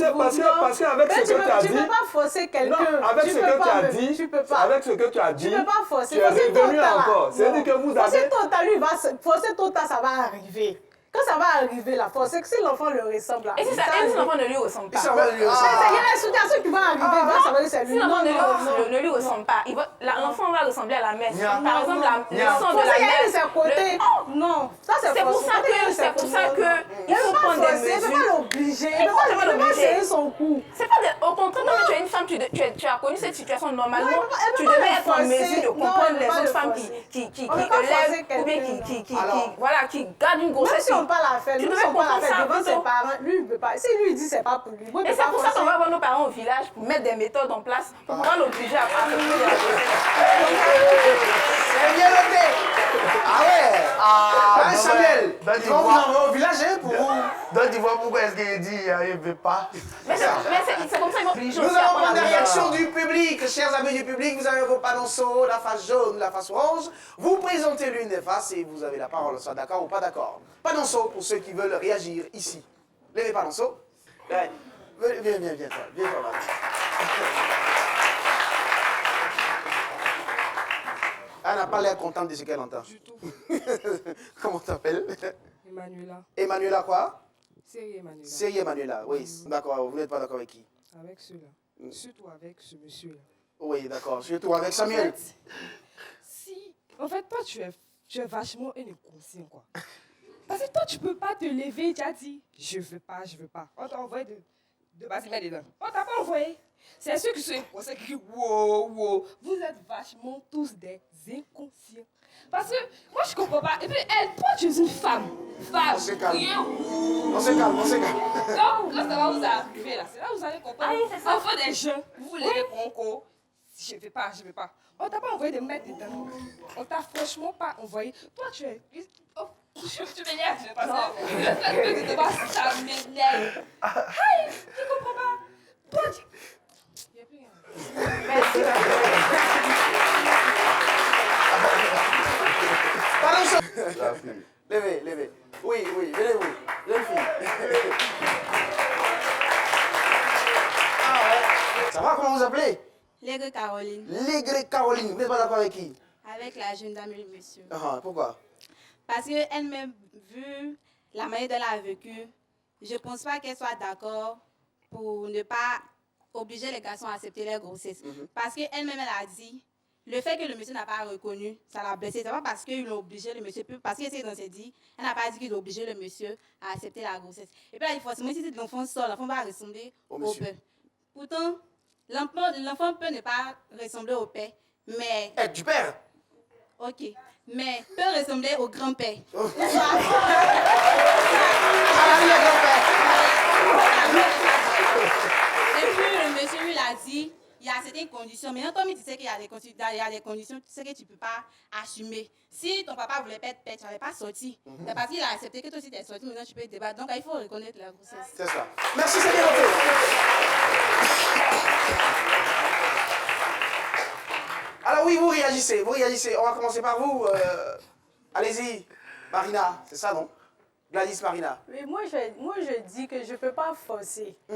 qu'avec ce que tu as dit... Tu ne peux pas forcer quelqu'un. Avec ce que tu as dit, tu peux pas. Avec ce que tu as dit, tu ne peux pas forcer. Tu es revenu encore. C'est-à-dire que vous avez... Forcer tôt, ça va arriver. quand ça va arriver, la force, c'est que si l'enfant le ressemble. Et si l'enfant ne lui ressemble pas? Il y a des situations qui vont arriver, ça va dire c'est lui. Si l'enfant ne lui ressemble pas, l'enfant va ressembler à la mère. Par exemple, le sang de la mère. Non, ça c'est pour ça que il faut prendre des mesures. Il ne peut pas l'obliger, il ne peut pas serrer son cou. C'est pas au contraire, quand tu es une femme, tu as connu cette situation normalement, tu devais être en mesure de comprendre les autres femmes qui élèvent ou bien qui gardent une grossesse. Même si on ne peut pas la faire, tu nous devais on pas la comprendre ça faire devant ses parents, lui il ne peut pas. Si lui il dit c'est pas pour lui, et c'est pour ça qu'on va voir nos parents au village pour mettre des méthodes en place pour pouvoir l'obliger à faire C'est bien noté. Ah ouais. Samuel, ils vont vous envoyer au village pour vous. Donc tu vois pourquoi est-ce qu'il dit il ne veut pas. Mais c'est comme ça ils vont obliger Nous aussi à allons prendre prendre des la réactions du public. Chers amis du public, vous avez vos panonceaux, la face jaune, la face orange. Vous présentez l'une des faces et vous avez la parole. Soit d'accord ou pas d'accord. Panonceau pour ceux qui veulent réagir ici. Levez panonceau. Ouais. Viens, toi. Elle n'a pas l'air contente de ce qu'elle entend. Du tout. Comment t'appelles? Emmanuela. Emmanuela quoi? C'est Emmanuela. C'est Emmanuela, oui. D'accord, vous n'êtes pas d'accord avec qui? Avec ceux-là. Surtout avec ce monsieur-là. Oui, d'accord. Surtout avec Samuel. En fait, toi, tu es vachement inconscient, quoi. Parce que toi, tu peux pas te lever, tu as dit, je veux pas. On t'a envoyé de bâtiment dedans. On t'a pas envoyé. C'est ceux qui sont inconscients qui disent, wow. Vous êtes vachement tous des inconscients. Parce que moi, je comprends pas. Et puis, toi, tu es une femme. On se calme. On se calme. Donc, quand ça va vous arriver, là, c'est là où vous allez comprendre. Ah oui, c'est ça. Enfin, des gens, vous voulez les concours. Je veux pas. On t'a pas envoyé de mettre dedans. On t'a franchement pas envoyé. Toi, tu es... Oh, tu m'énerves, je sais pas ça. Le fait que tu vois, ça m'énerve. Aïe, je comprends pas. Toi, tu... Il n'y a plus rien. Merci. Pardon, levez. Oui, venez-vous. Jeune fille. Ah ouais. Ça va, comment vous appelez? Lègre Caroline. Lègre Caroline. Vous n'êtes pas d'accord avec qui? Avec la jeune dame et le monsieur. Pourquoi? Parce qu'elle m'a vu la manière dont elle a vécu. Je ne pense pas qu'elle soit d'accord pour ne pas obliger les garçons à accepter leur grossesse. Parce qu'elle-même, elle a dit, le fait que le monsieur n'a pas reconnu, ça l'a blessé. Ce n'est pas parce qu'ils l'ont obligé, le monsieur, parce qu'elle s'est dit, elle n'a pas dit qu'ils ont obligé le monsieur à accepter la grossesse. Et puis là, il faut forcément, si l'enfant sort, l'enfant va ressembler au père. Pourtant, l'enfant peut ne pas ressembler au père, mais... Du père? Ok, mais peut ressembler au grand-père. Et puis le monsieur lui a dit, il y a certaines conditions. Maintenant, Tommy, tu sais qu'il y a des conditions, tu sais que tu ne peux pas assumer. Si ton papa voulait pas être père, tu n'avais pas sorti. C'est parce qu'il a accepté que toi aussi tu es sorti, maintenant tu peux débattre. Donc il faut reconnaître la grossesse. C'est ça. Merci, c'est bien noté. Alors oui, vous réagissez. On va commencer par vous. Allez-y, Marina, c'est ça, non? Gladys Marina. Oui, moi je dis que je ne peux pas forcer. Je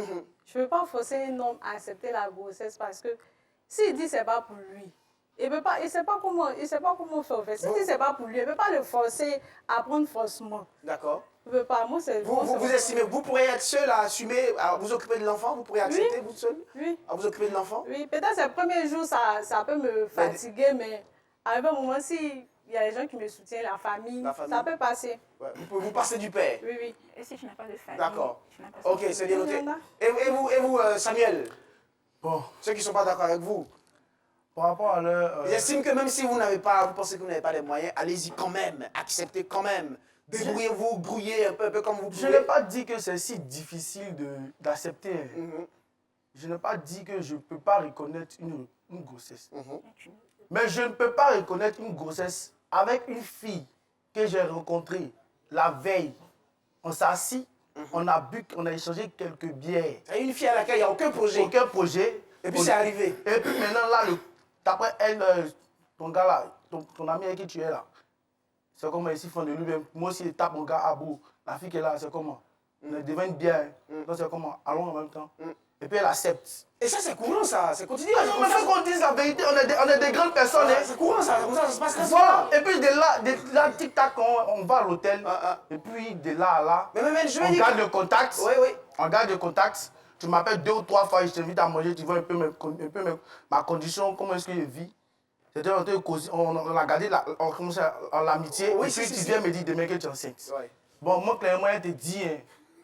ne peux pas forcer un homme à accepter la grossesse parce que s'il dit que ce n'est pas pour lui, il ne sait pas comment faire. S'il dit que ce n'est pas pour lui, il ne peut pas le forcer à prendre faussement. D'accord. Je ne peux pas. Moi, c'est... Vous estimez, vous pourrez être seul à assumer, à vous occuper de l'enfant? Vous pourrez accepter, vous seul? Oui. À vous occuper de l'enfant? Oui, peut-être ces premiers jours, ça peut me fatiguer, mais à un moment, si... Il y a des gens qui me soutiennent, la famille. Ça peut passer. Ouais. Vous passez du père? Oui. Et si tu n'as pas de famille? D'accord. Ok, c'est bien noté. Et vous, Samuel? Bon. Ceux qui ne sont pas d'accord avec vous? Par rapport à leur... J'estime que même si vous pensez que vous n'avez pas les moyens, allez-y quand même, acceptez quand même. Débrouillez-vous, grouillez un peu comme vous pouvez. Je n'ai pas dit que c'est si difficile d'accepter. Je n'ai pas dit que je ne peux pas reconnaître une grossesse. Mais je ne peux pas reconnaître une grossesse avec une fille que j'ai rencontrée la veille. On s'est assis, on a bu, on a échangé quelques bières. C'est une fille à laquelle il n'y a aucun projet. Aucun projet. Et puis c'est arrivé. Et puis maintenant, là, d'après elle, ton gars là, ton ami avec qui tu es là, c'est comment ici font de lui-même. Moi aussi, il tape mon gars à bout. La fille qui est là, c'est comment? On est devant une bière. Donc c'est comment? Allons en même temps. et puis elle accepte. Et ça, c'est courant, ça, c'est quotidien. Ah non, mais faut qu'on dise la vérité, on est des grandes personnes. C'est courant, ça, comme ça se passe très Voilà, souvent. et puis de là, tic-tac, on va à l'hôtel, et puis de là à là, on garde le contact. Oui, oui. On garde le contact. Tu m'appelles 2 ou 3 fois, je t'invite à manger, tu vois un peu ma condition, comment est-ce que je vis. C'est-à-dire, on a gardé l'amitié, Oui, et puis si, tu si. viens me dire demain que tu es enceinte. Ouais. Bon, moi, clairement, elle te dit, hein,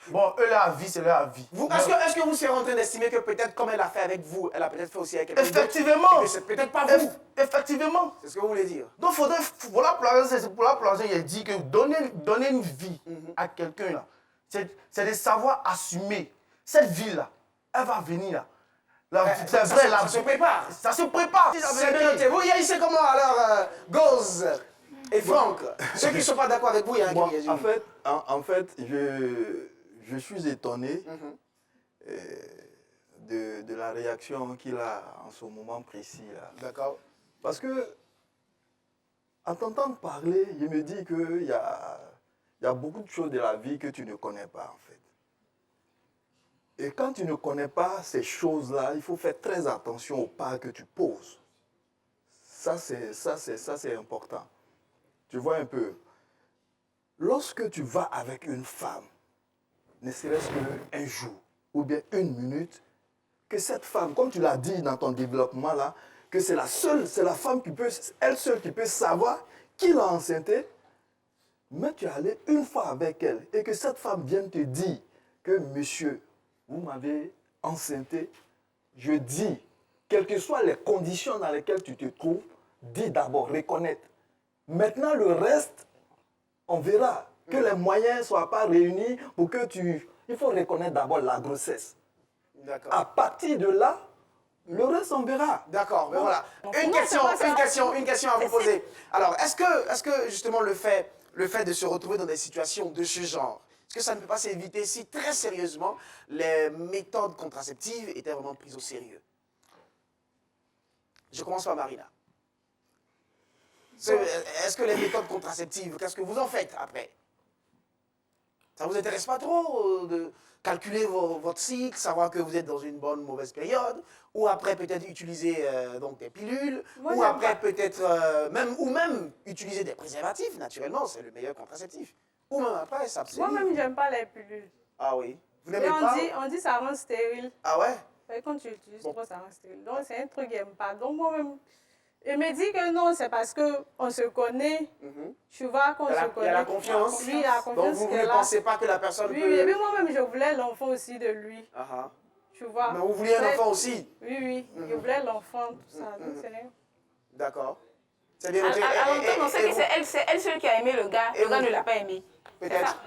bon, eux, leur vie, c'est leur vie. Est-ce que vous serez en train d'estimer que peut-être comme elle a fait avec vous, elle a peut-être fait aussi avec quelqu'un d'autre? Effectivement. Et que c'est peut-être pas vous. Effectivement. C'est ce que vous voulez dire. Donc, pour la plongée, il dit que donner une vie à quelqu'un, là, c'est de savoir assumer. Cette vie-là, elle va venir là. C'est vrai, ça se prépare. Ça se prépare. C'est bien noté. Vous réagissez comment alors, Goz et Franck? Ceux qui ne sont pas d'accord avec vous, il y a un Moi, qui réagit. en fait, je suis étonné de la réaction qu'il a en ce moment précis. D'accord. Parce que, en t'entendant parler, je me dis qu'il y a beaucoup de choses de la vie que tu ne connais pas, en fait. Et quand tu ne connais pas ces choses-là, il faut faire très attention aux pas que tu poses. Ça, c'est important. Tu vois un peu. Lorsque tu vas avec une femme, ne serait-ce qu'un jour ou bien une minute, que cette femme, comme tu l'as dit dans ton développement là, que c'est la femme qui peut, elle seule qui peut savoir qui l'a enceinté, mais tu es allé une fois avec elle et que cette femme vienne te dire que monsieur, vous m'avez enceinté, je dis, quelles que soient les conditions dans lesquelles tu te trouves, dis d'abord, reconnaître. Maintenant, le reste, on verra que les moyens ne soient pas réunis pour que tu... Il faut reconnaître d'abord la grossesse. D'accord. À partir de là, le reste, on verra. D'accord, mais voilà. Une question à vous poser. Alors, est-ce que justement le fait de se retrouver dans des situations de ce genre, est-ce que ça ne peut pas s'éviter si très sérieusement les méthodes contraceptives étaient vraiment prises au sérieux? Je commence par Marina. Est-ce que les méthodes contraceptives, qu'est-ce que vous en faites après? Ça ne vous intéresse pas trop de calculer votre cycle, savoir que vous êtes dans une bonne ou mauvaise période, ou après peut-être utiliser donc des pilules, ou après peut-être même utiliser des préservatifs, naturellement, c'est le meilleur contraceptif. Ou même après, ça abstenir. Moi-même, j'aime pas les pilules. Ah oui. Vous n'aimez Et pas? on dit ça rend stérile. Ah ouais? Et quand tu utilises trop, ça rend stérile. Donc, c'est un truc que j'aime pas. Donc, moi-même, il me dit que non, c'est parce qu'on se connaît. Tu vois qu'on se connaît. Il y a la confiance. Oui, la confiance. Donc, vous ne pensez pas que la personne oui, peut... Oui, et puis moi-même, je voulais l'enfant aussi de lui. Tu vois. Mais vous vouliez un enfant aussi? Oui, oui. Je voulais l'enfant, tout ça. Donc, c'est... D'accord. C'est bien. Alors, on sait que c'est elle seule qui a aimé le gars. Le gars ne l'a pas aimé. Peut-être.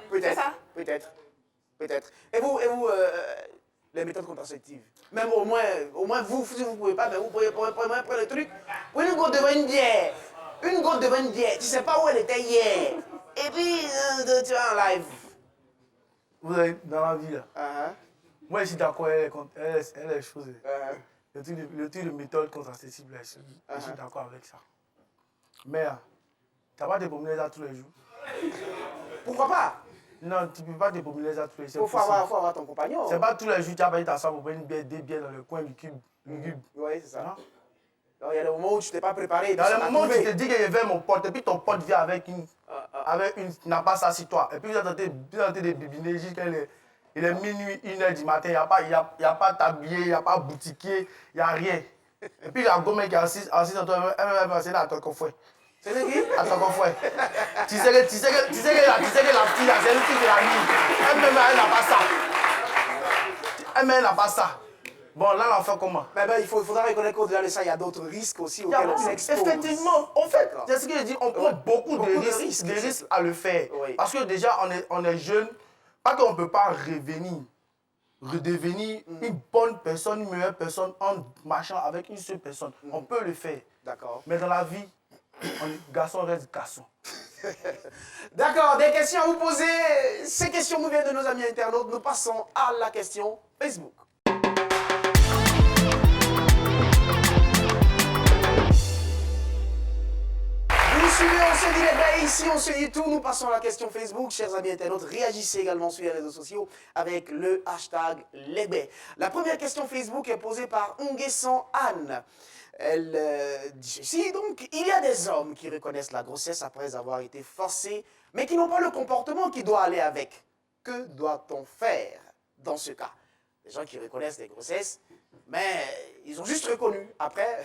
Et vous, les méthodes contraceptives, même au moins vous, si vous ne pouvez pas, mais vous pouvez prendre le truc, une goutte devant une bière, tu ne sais pas où elle était hier, et puis tu vas en live. Vous êtes dans la vie là. Moi je suis d'accord, elle est chose. Le truc de méthode contraceptive, je suis d'accord avec ça. Mais tu n'as pas de promener ça tous les jours. Pourquoi pas? Non, tu ne peux pas te promener ça tous les jours. Il faut avoir ton compagnon. C'est pas tous les jours que tu vas aller t'asseoir pour prendre une bière, 2 bières dans le coin du cube. Oui, c'est ça. Il y a des moments où tu ne t'es pas préparé. Il y a des moments où tu te dis que je vais mon pote, et puis ton pote vient avec une. Tu n'as pas ça sur toi. Et puis vous êtes en train de bibiner jusqu'à il est minuit, 1h du matin, il n'y a pas tablier, il n'y a pas boutiquier, il n'y a rien. Et puis la gomme qui est assise en toi, elle va passer là à ton coffre. C'est qui? À ton coffre. Tu sais que la fille, c'est une fille de la nuit. Elle-même, elle n'a pas ça. Elle-même, elle n'a pas ça. Bon, là, on fait comment? Il faudra reconnaître qu'au-delà de ça, il y a d'autres risques aussi auxquels on s'expose. Effectivement, en fait, c'est ce que je dis, on prend beaucoup de risques à le faire. Oui. Parce que déjà, on est jeune, pas qu'on ne peut pas redevenir une bonne personne, une meilleure personne en marchant avec une seule personne. On peut le faire. D'accord. Mais dans la vie, garçon reste garçon. D'accord, des questions à vous poser. Ces questions nous viennent de nos amis internautes. Nous passons à la question Facebook. Vous suivez, on se dit les gars, ici on se dit tout. Nous passons à la question Facebook. Chers amis internautes, réagissez également sur les réseaux sociaux avec le hashtag Lesbais. La première question Facebook est posée par Nguessan Anne. Elle dit ceci, donc, il y a des hommes qui reconnaissent la grossesse après avoir été forcés, mais qui n'ont pas le comportement qui doit aller avec. Que doit-on faire dans ce cas? Des gens qui reconnaissent les grossesses, mais ils ont juste reconnu. Après,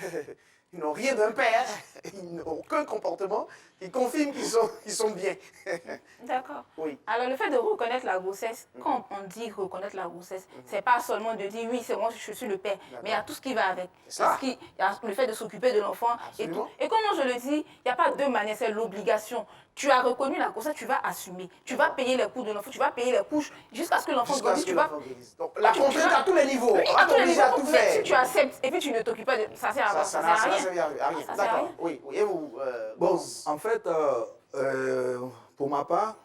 ils n'ont rien d'un père, ils n'ont aucun comportement qui confirme qu'ils sont bien. D'accord. Oui. Alors, le fait de reconnaître la grossesse, quand on dit reconnaître la grossesse, c'est pas seulement de dire oui, c'est moi, je suis le père, mais il y a tout ce qui va avec. Il y a le fait de s'occuper de l'enfant et tout. Et comme je le dis, il n'y a pas deux manières, c'est l'obligation. Tu as reconnu la grossesse, tu vas assumer. Tu vas payer les coûts de l'enfant, tu vas payer les couches jusqu'à ce que l'enfant grandisse. Donc, la contrainte à tous les niveaux. Oui, à tous les niveaux, à tout faire. Si tu acceptes et puis tu ne t'occupes pas de ça, sert à rien. D'accord. Oui. Et vous, bon, en fait, pour ma part,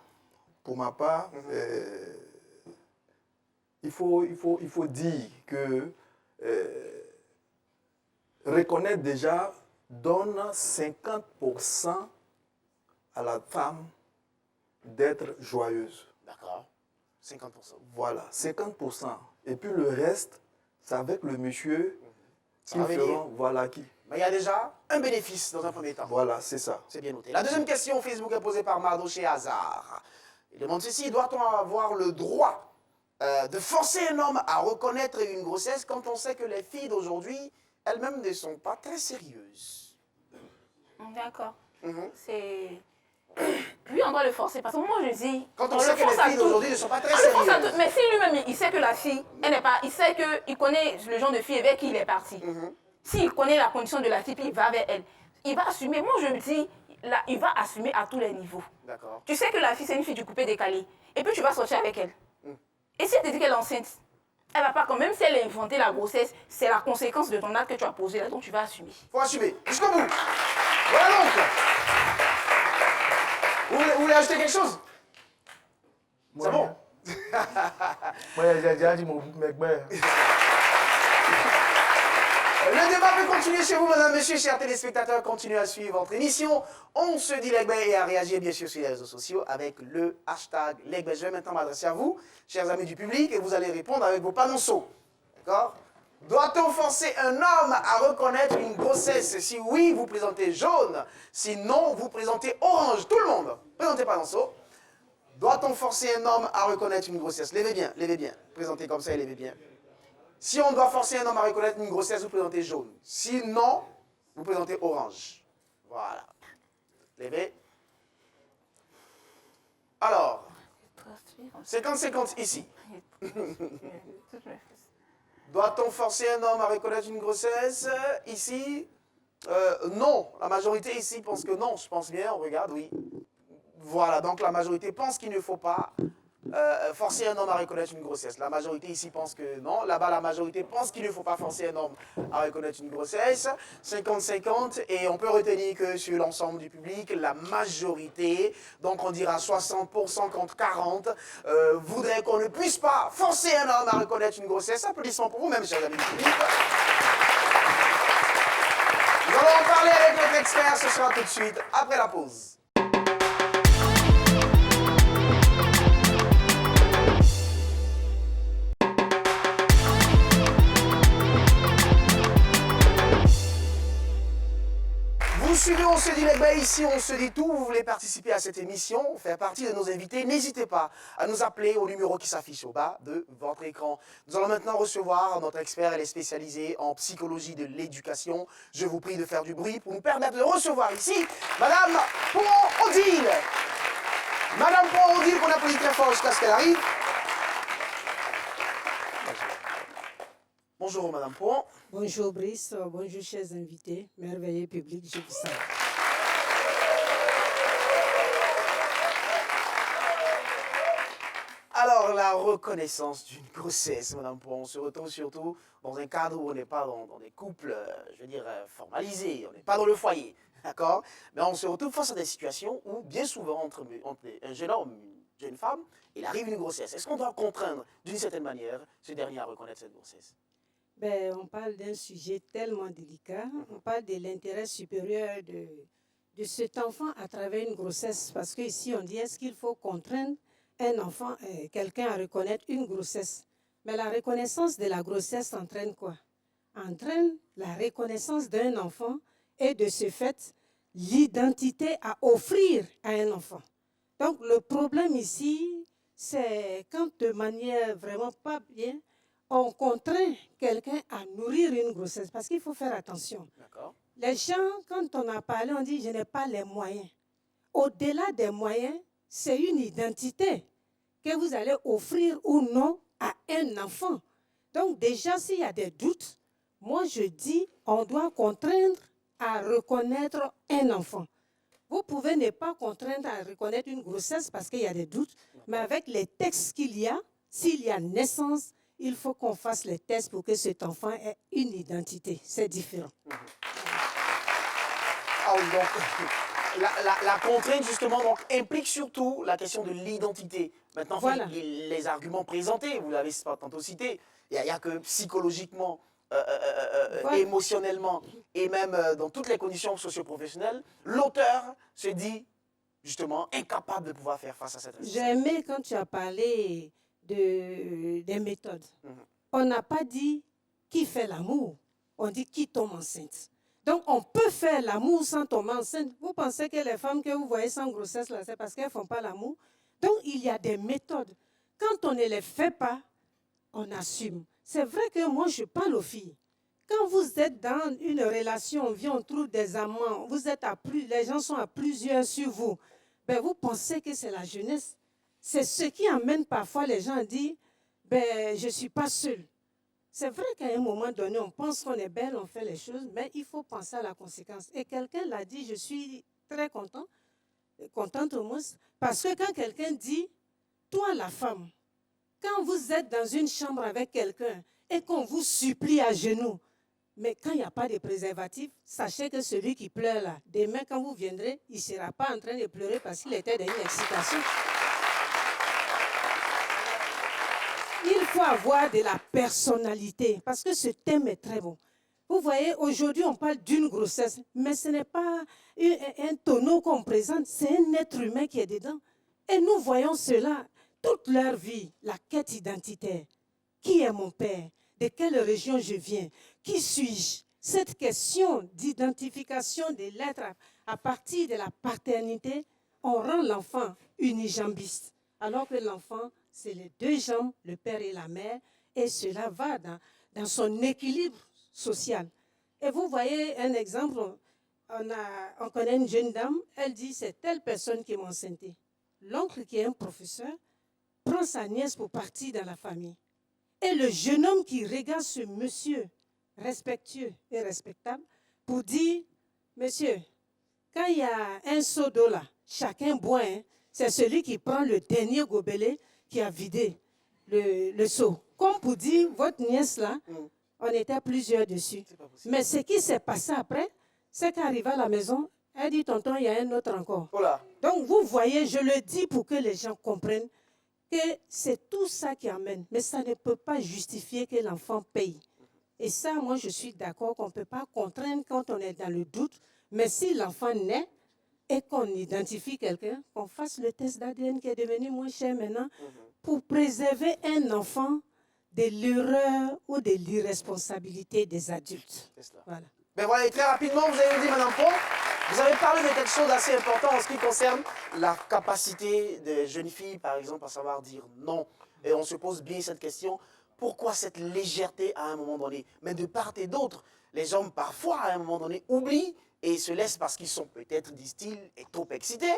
il faut dire que reconnaître déjà donne 50% à la femme d'être joyeuse. D'accord. 50%. Voilà, 50%. Et puis le reste, c'est avec le monsieur qui feront, voilà qui. Mais il y a déjà un bénéfice dans un premier temps. Voilà, c'est ça. C'est bien noté. La deuxième question Facebook est posée par Mardoché Hazard. Il demande ceci, doit-on avoir le droit de forcer un homme à reconnaître une grossesse quand on sait que les filles d'aujourd'hui, elles-mêmes ne sont pas très sérieuses? D'accord. C'est... Lui, on doit le forcer. Parce que moi, je dis... Quand on sait que les filles d'aujourd'hui ne sont pas très sérieuses. Mais si lui-même, il sait que la fille, elle n'est pas... Il sait qu'il connaît le genre de fille avec qui il est parti. S'il connaît la condition de la fille, puis il va vers elle. Il va assumer. Moi, je me dis, là, il va assumer à tous les niveaux. D'accord. Tu sais que la fille, c'est une fille du coupé décalé. Et puis, tu vas sortir avec elle. Et si elle te dit qu'elle est enceinte, elle va pas, quand même si elle a inventé la grossesse, c'est la conséquence de ton acte que tu as posé là, donc tu vas assumer. Faut assumer. Jusqu'au bout. Voilà donc. Vous voulez ajouter quelque chose? C'est bon? Moi, j'ai déjà dit mon mec. Le débat peut continuer chez vous, madame, monsieur, chers téléspectateurs. Continuez à suivre votre émission. On se dit Lesbais et à réagir, bien sûr, sur les réseaux sociaux avec le hashtag Lesbais. Je vais maintenant m'adresser à vous, chers amis du public, et vous allez répondre avec vos panonceaux. D'accord? Doit-on forcer un homme à reconnaître une grossesse? Si oui, vous présentez jaune. Si non, vous présentez orange. Tout le monde, présentez panonceau. Doit-on forcer un homme à reconnaître une grossesse? Levez bien, levez bien. Présentez comme ça et levez bien. Si on doit forcer un homme à reconnaître une grossesse, vous présentez jaune. Si non, vous présentez orange. Voilà. Levez. Alors, 50-50 ici. Doit-on forcer un homme à reconnaître une grossesse? Ici, non. La majorité ici pense que non. Je pense bien, on regarde, oui. Voilà, donc la majorité pense qu'il ne faut pas forcer un homme à reconnaître une grossesse. La majorité ici pense que non. Là-bas, la majorité pense qu'il ne faut pas forcer un homme à reconnaître une grossesse. 50-50. Et on peut retenir que sur l'ensemble du public, la majorité, donc on dira 60% contre 40, voudrait qu'on ne puisse pas forcer un homme à reconnaître une grossesse. Applaudissements pour vous-même, chers amis du public. Nous allons en parler avec notre expert. Ce sera tout de suite après la pause. Suivez, on se dit Lesbais, ici on se dit tout. Vous voulez participer à cette émission, faire partie de nos invités, n'hésitez pas à nous appeler au numéro qui s'affiche au bas de votre écran. Nous allons maintenant recevoir notre expert, elle est spécialisée en psychologie de l'éducation. Je vous prie de faire du bruit pour nous permettre de recevoir ici Madame Pouon-Odile. Madame Pouon-Odile, qu'on applaudit très fort jusqu'à ce qu'elle arrive. Bonjour Madame Pouon. Bonjour Brice, bonjour chers invités, merveilleux public, je vous salue. Alors, la reconnaissance d'une grossesse, Madame Pouon, on se retrouve surtout dans un cadre où on n'est pas dans des couples, je veux dire, formalisés, on n'est pas dans le foyer, d'accord? Mais on se retrouve face à des situations où, bien souvent, entre un jeune homme, une jeune femme, il arrive une grossesse. Est-ce qu'on doit contraindre, d'une certaine manière, ce dernier à reconnaître cette grossesse? Ben, on parle d'un sujet tellement délicat, on parle de l'intérêt supérieur de de cet enfant à travers une grossesse. Parce qu'ici, on dit, est-ce qu'il faut contraindre un enfant, quelqu'un à reconnaître une grossesse? Mais la reconnaissance de la grossesse entraîne quoi? Entraîne la reconnaissance d'un enfant et de ce fait, l'identité à offrir à un enfant. Donc, le problème ici, c'est quand de manière vraiment pas bien, on contraint quelqu'un à nourrir une grossesse. Parce qu'il faut faire attention. Les gens, quand on a parlé, on dit « je n'ai pas les moyens ». Au-delà des moyens, c'est une identité que vous allez offrir ou non à un enfant. Donc déjà, s'il y a des doutes, moi je dis on doit contraindre à reconnaître un enfant. Vous pouvez ne pas contraindre à reconnaître une grossesse parce qu'il y a des doutes, mais avec les textes qu'il y a, s'il y a naissance, il faut qu'on fasse les tests pour que cet enfant ait une identité. C'est différent. Donc, la contrainte, justement, donc, implique surtout la question de l'identité. Maintenant, voilà. Les arguments présentés, vous l'avez tantôt cité, il n'y a que psychologiquement, voilà. Émotionnellement, et même dans toutes les conditions socio-professionnelles, l'auteur se dit, justement, incapable de pouvoir faire face à cette réalité. J'ai aimé quand tu as parlé des méthodes. On n'a pas dit qui fait l'amour, on dit qui tombe enceinte. Donc, on peut faire l'amour sans tomber enceinte. Vous pensez que les femmes que vous voyez sans grossesse, là, c'est parce qu'elles ne font pas l'amour? Donc, il y a des méthodes. Quand on ne les fait pas, on assume. C'est vrai que moi, je parle aux filles. Quand vous êtes dans une relation, on trouve des amants, vous êtes les gens sont à plusieurs sur vous, ben, vous pensez que c'est la jeunesse. C'est ce qui amène parfois les gens à dire, ben, je ne suis pas seule. C'est vrai qu'à un moment donné, on pense qu'on est belle, on fait les choses, mais il faut penser à la conséquence. Et quelqu'un l'a dit, je suis très contente au moins, parce que quand quelqu'un dit, toi la femme, quand vous êtes dans une chambre avec quelqu'un et qu'on vous supplie à genoux, mais quand il n'y a pas de préservatif, sachez que celui qui pleure là, demain quand vous viendrez, il ne sera pas en train de pleurer parce qu'il était dans une excitation. Il faut avoir de la personnalité, parce que ce thème est très bon. Vous voyez, aujourd'hui, on parle d'une grossesse, mais ce n'est pas un tonneau qu'on présente, c'est un être humain qui est dedans. Et nous voyons cela toute leur vie, la quête identitaire. Qui est mon père? De quelle région je viens? Qui suis-je? Cette question d'identification de l'être à partir de la paternité, on rend l'enfant unijambiste, alors que l'enfant, c'est les deux jambes, le père et la mère, et cela va dans son équilibre social. Et vous voyez un exemple, on connaît une jeune dame, elle dit c'est telle personne qui m'a enceinté. L'oncle qui est un professeur prend sa nièce pour partir dans la famille. Et le jeune homme qui regarde ce monsieur respectueux et respectable pour dire, monsieur, quand il y a un seau d'eau là, chacun boit, hein, c'est celui qui prend le dernier gobelet qui a vidé le seau. Comme pour dire, votre nièce là, on était plusieurs dessus. Mais ce qui s'est passé après, c'est qu'arrivé à la maison, elle dit, tonton, il y a un autre encore. Voilà. Donc vous voyez, je le dis pour que les gens comprennent que c'est tout ça qui amène. Mais ça ne peut pas justifier que l'enfant paye. Et ça, moi, je suis d'accord qu'on ne peut pas contraindre quand on est dans le doute. Mais si l'enfant naît et qu'on identifie quelqu'un, qu'on fasse le test d'ADN qui est devenu moins cher maintenant pour préserver un enfant de l'erreur ou de l'irresponsabilité des adultes. Voilà. Ben voilà, et très rapidement, vous avez dit, Madame Pau, vous avez parlé de quelque chose d'assez important en ce qui concerne la capacité des jeunes filles, par exemple, à savoir dire non. Et on se pose bien cette question, pourquoi cette légèreté à un moment donné? Mais de part et d'autre, les hommes, parfois, à un moment donné, oublient et se laissent parce qu'ils sont peut-être, disent-ils, trop excités.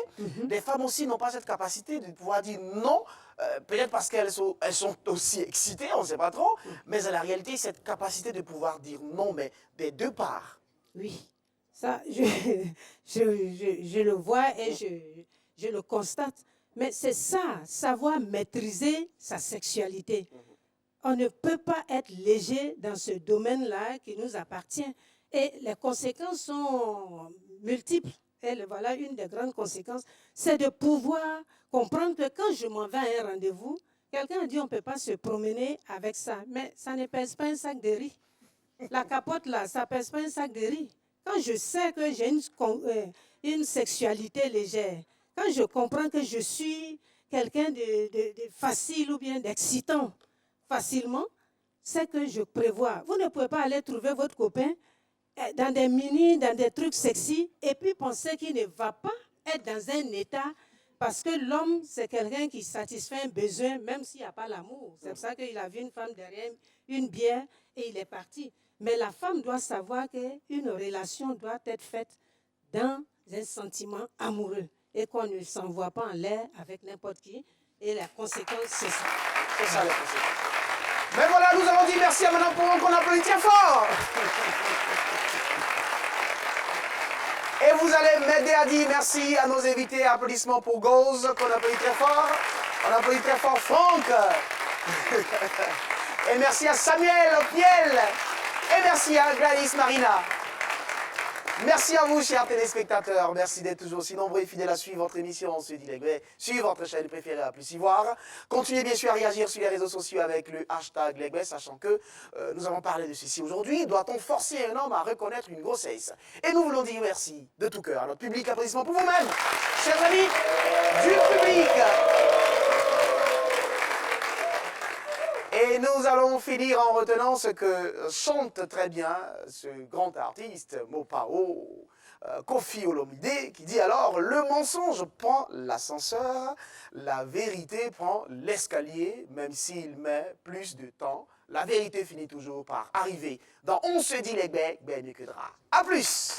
Les femmes aussi n'ont pas cette capacité de pouvoir dire non, peut-être parce qu'elles sont aussi excitées, on ne sait pas trop, mais en la réalité, cette capacité de pouvoir dire non, mais des deux parts. Oui, ça, je le vois et je le constate. Mais c'est ça, savoir maîtriser sa sexualité. On ne peut pas être léger dans ce domaine-là qui nous appartient. Et les conséquences sont multiples. Et voilà, une des grandes conséquences, c'est de pouvoir comprendre que quand je m'en vais à un rendez-vous, quelqu'un a dit on ne peut pas se promener avec ça. Mais ça ne pèse pas un sac de riz. La capote là, ça ne pèse pas un sac de riz. Quand je sais que j'ai une sexualité légère, quand je comprends que je suis quelqu'un de facile ou bien d'excitant facilement, c'est que je prévois. Vous ne pouvez pas aller trouver votre copain dans des mini, dans des trucs sexy, et puis penser qu'il ne va pas être dans un état, parce que l'homme, c'est quelqu'un qui satisfait un besoin, même s'il n'y a pas l'amour. C'est pour ça qu'il a vu une femme derrière une bière et il est parti. Mais la femme doit savoir qu'une relation doit être faite dans un sentiment amoureux et qu'on ne s'envoie pas en l'air avec n'importe qui. Et la conséquence, c'est ça. C'est ça, les conséquences. Mais voilà, nous avons dit merci à Madame Pouron qu'on applaudit très fort. Et vous allez m'aider à dire merci à nos invités. Applaudissements pour Gauze, qu'on applaudit très fort. On applaudit très fort Franck. Et merci à Samuel Piel. Et merci à Gladys Marina. Merci à vous, chers téléspectateurs. Merci d'être toujours aussi nombreux et fidèles à suivre votre émission On se dit Legbe sur votre chaîne préférée à plus y voir. Continuez bien sûr à réagir sur les réseaux sociaux avec le hashtag Legbe, sachant que nous avons parlé de ceci aujourd'hui. Doit-on forcer un homme à reconnaître une grossesse? Et nous voulons dire merci de tout cœur à notre public. Applaudissements pour vous-même, chers amis du public. Et nous allons finir en retenant ce que chante très bien ce grand artiste, Mopao, Koffi Olomide, qui dit alors « Le mensonge prend l'ascenseur, la vérité prend l'escalier, même s'il met plus de temps. La vérité finit toujours par arriver. Dans On se dit Legbe, ben mieux que drap. À plus !»